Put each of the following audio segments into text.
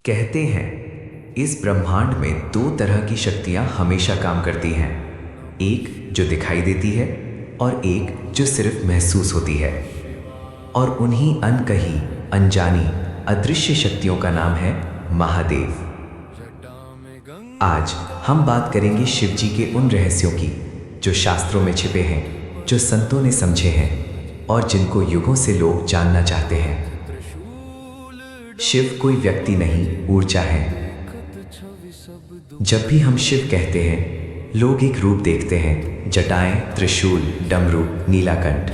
कहते हैं इस ब्रह्मांड में दो तरह की शक्तियां हमेशा काम करती हैं, एक जो दिखाई देती है और एक जो सिर्फ महसूस होती है। और उन्हीं अनकही, अनजानी, अदृश्य शक्तियों का नाम है महादेव। आज हम बात करेंगे शिव जी के उन रहस्यों की जो शास्त्रों में छिपे हैं, जो संतों ने समझे हैं और जिनको युगों से लोग जानना चाहते हैं। शिव कोई व्यक्ति नहीं, ऊर्जा है। जब भी हम शिव कहते हैं, लोग एक रूप देखते हैं, जटाएं, त्रिशूल, डमरू, नीलाकंठ।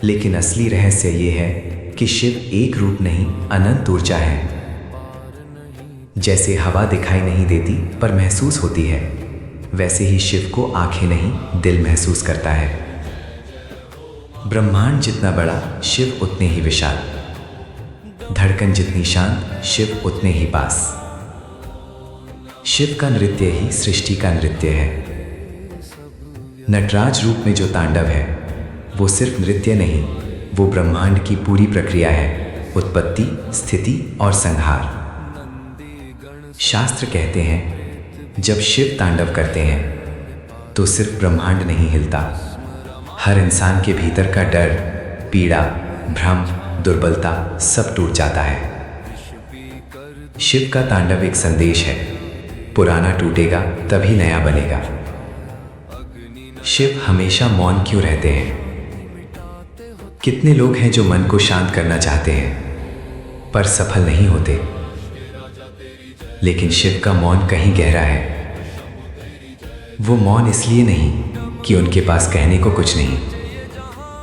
लेकिन असली रहस्य ये है कि शिव एक रूप नहीं, अनंत ऊर्जा है। जैसे हवा दिखाई नहीं देती पर महसूस होती है, वैसे ही शिव को आंखें नहीं, दिल महसूस करता है। ब्रह्मांड जितना बड़ा, शिव उतने ही विशाल। धड़कन जितनी शांत, शिव उतने ही पास। शिव का नृत्य ही सृष्टि का नृत्य है। नटराज रूप में जो तांडव है, वो सिर्फ नृत्य नहीं, वो ब्रह्मांड की पूरी प्रक्रिया है, उत्पत्ति, स्थिति और संहार। शास्त्र कहते हैं जब शिव तांडव करते हैं तो सिर्फ ब्रह्मांड नहीं हिलता, हर इंसान के भीतर का डर, पीड़ा, भ्रम, दुर्बलता सब टूट जाता है। शिव का तांडव एक संदेश है, पुराना टूटेगा तभी नया बनेगा। शिव हमेशा मौन क्यों रहते हैं? कितने लोग हैं जो मन को शांत करना चाहते हैं पर सफल नहीं होते, लेकिन शिव का मौन कहीं गहरा है। वो मौन इसलिए नहीं कि उनके पास कहने को कुछ नहीं,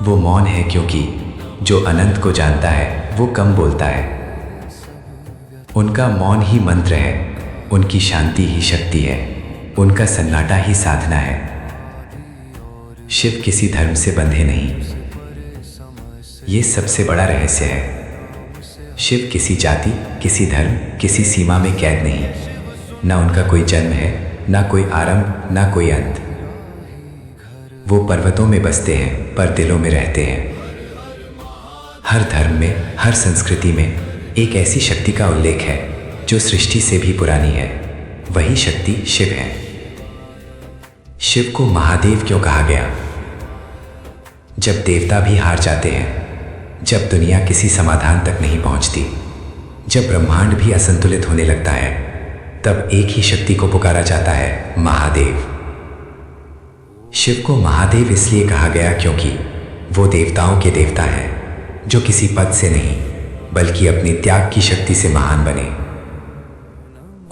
वो मौन है क्योंकि जो अनंत को जानता है वो कम बोलता है। उनका मौन ही मंत्र है, उनकी शांति ही शक्ति है, उनका सन्नाटा ही साधना है। शिव किसी धर्म से बंधे नहीं, ये सबसे बड़ा रहस्य है। शिव किसी जाति, किसी धर्म, किसी सीमा में कैद नहीं। ना उनका कोई जन्म है, ना कोई आरंभ, ना कोई अंत। वो पर्वतों में बसते हैं पर दिलों में रहते हैं। हर धर्म में, हर संस्कृति में एक ऐसी शक्ति का उल्लेख है जो सृष्टि से भी पुरानी है, वही शक्ति शिव है। शिव को महादेव क्यों कहा गया? जब देवता भी हार जाते हैं, जब दुनिया किसी समाधान तक नहीं पहुंचती, जब ब्रह्मांड भी असंतुलित होने लगता है, तब एक ही शक्ति को पुकारा जाता है, महादेव। शिव को महादेव इसलिए कहा गया क्योंकि वो देवताओं के देवता हैं, जो किसी पद से नहीं बल्कि अपने त्याग की शक्ति से महान बने।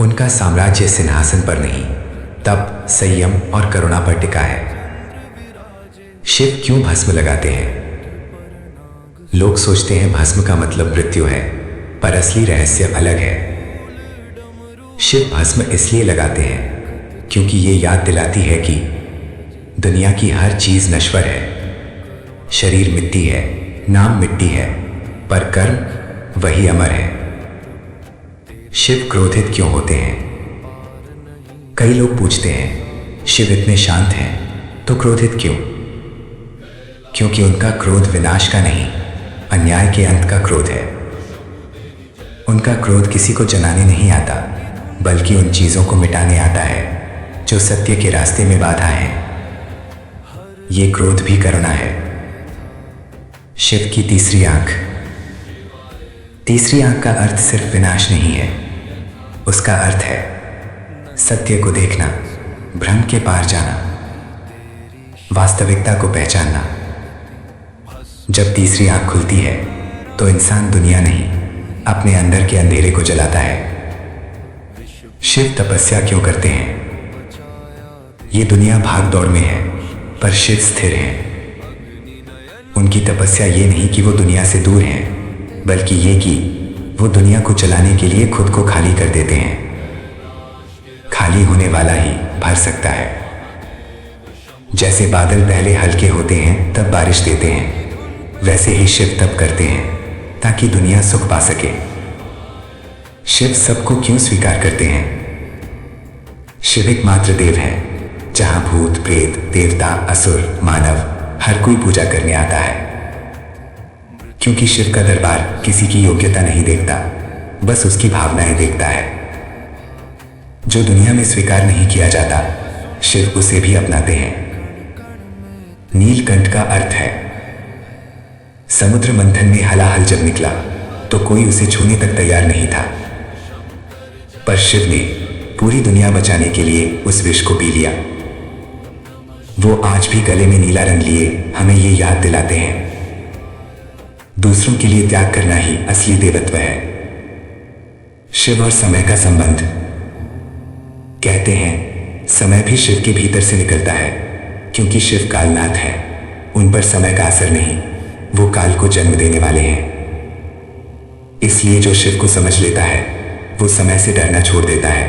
उनका साम्राज्य सिंहासन पर नहीं, तप, संयम और करुणा पर टिका है। शिव क्यों भस्म लगाते हैं? लोग सोचते हैं भस्म का मतलब मृत्यु है, पर असली रहस्य अलग है। शिव भस्म इसलिए लगाते हैं क्योंकि ये याद दिलाती है कि दुनिया की हर चीज नश्वर है। शरीर मिट्टी है, नाम मिट्टी है, पर कर्म वही अमर है। शिव क्रोधित क्यों होते हैं? कई लोग पूछते हैं शिव इतने शांत हैं तो क्रोधित क्यों? क्योंकि उनका क्रोध विनाश का नहीं, अन्याय के अंत का क्रोध है। उनका क्रोध किसी को जलाने नहीं आता, बल्कि उन चीजों को मिटाने आता है जो सत्य के रास्ते में बाधा है। ये क्रोध भी करुणा है। शिव की तीसरी आंख। तीसरी आंख का अर्थ सिर्फ विनाश नहीं है, उसका अर्थ है सत्य को देखना, भ्रम के पार जाना, वास्तविकता को पहचानना। जब तीसरी आंख खुलती है तो इंसान दुनिया नहीं, अपने अंदर के अंधेरे को जलाता है। शिव तपस्या क्यों करते हैं? ये दुनिया भाग दौड़ में है, पर शिव स्थिर हैं। उनकी तपस्या ये नहीं कि वो दुनिया से दूर हैं, बल्कि ये कि वो दुनिया को चलाने के लिए खुद को खाली कर देते हैं। खाली होने वाला ही भर सकता है। जैसे बादल पहले हल्के होते हैं तब बारिश देते हैं, वैसे ही शिव तप करते हैं ताकि दुनिया सुख पा सके। शिव सबको क्यों स्वीकार करते हैं? शिव एकमात्र देव है जहां भूत, प्रेत, देवता, असुर, मानव हर कोई पूजा करने आता है। क्योंकि शिव का दरबार किसी की योग्यता नहीं देखता, बस उसकी भावनाएं देखता है। जो दुनिया में स्वीकार नहीं किया जाता, शिव उसे भी अपनाते हैं। नीलकंठ का अर्थ है समुद्र मंथन में हलाहल जब निकला तो कोई उसे छूने तक तैयार नहीं था, पर शिव ने पूरी दुनिया बचाने के लिए उस विष को पी लिया। वो आज भी गले में नीला रंग लिए हमें ये याद दिलाते हैं, दूसरों के लिए त्याग करना ही असली देवत्व है। शिव और समय का संबंध। कहते हैं समय भी शिव के भीतर से निकलता है, क्योंकि शिव कालनाथ है, उन पर समय का असर नहीं, वो काल को जन्म देने वाले हैं। इसलिए जो शिव को समझ लेता है वो समय से डरना छोड़ देता है।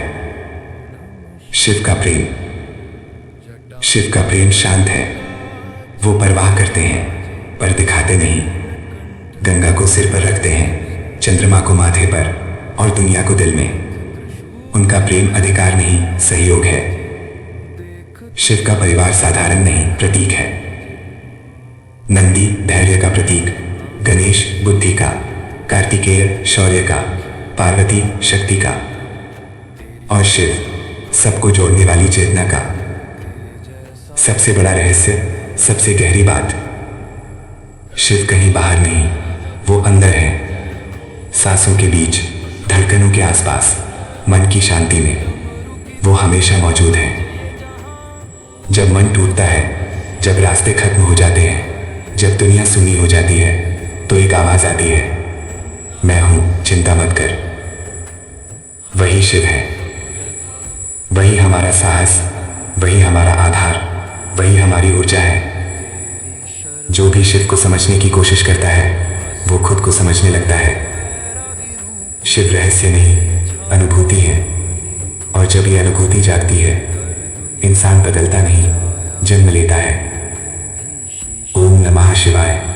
शिव का प्रेम। शिव का प्रेम शांत है, वो परवाह करते हैं पर दिखाते नहीं। गंगा को सिर पर रखते हैं, चंद्रमा को माथे पर और दुनिया को दिल में। उनका प्रेम अधिकार नहीं, सहयोग है। शिव का परिवार साधारण नहीं, प्रतीक है। नंदी धैर्य का प्रतीक, गणेश बुद्धि का, कार्तिकेय शौर्य का, पार्वती शक्ति का और शिव सबको जोड़ने वाली चेतना का। सबसे बड़ा रहस्य, सबसे गहरी बात, शिव कहीं बाहर नहीं, वो अंदर है, सांसों के बीच, धड़कनों के आसपास, मन की शांति में वो हमेशा मौजूद है। जब मन टूटता है, जब रास्ते खत्म हो जाते हैं, जब दुनिया सुनी हो जाती है, तो एक आवाज आती है, मैं हूं, चिंता मत कर। वही शिव है, वही हमारा साहस, वही हमारा आधार, वही हमारी ऊर्जा है। जो भी शिव को समझने की कोशिश करता है वो खुद को समझने लगता है। शिव रहस्य नहीं, अनुभूति है, और जब ये अनुभूति जागती है, इंसान बदलता नहीं, जन्म लेता है। ओम नमः शिवाय।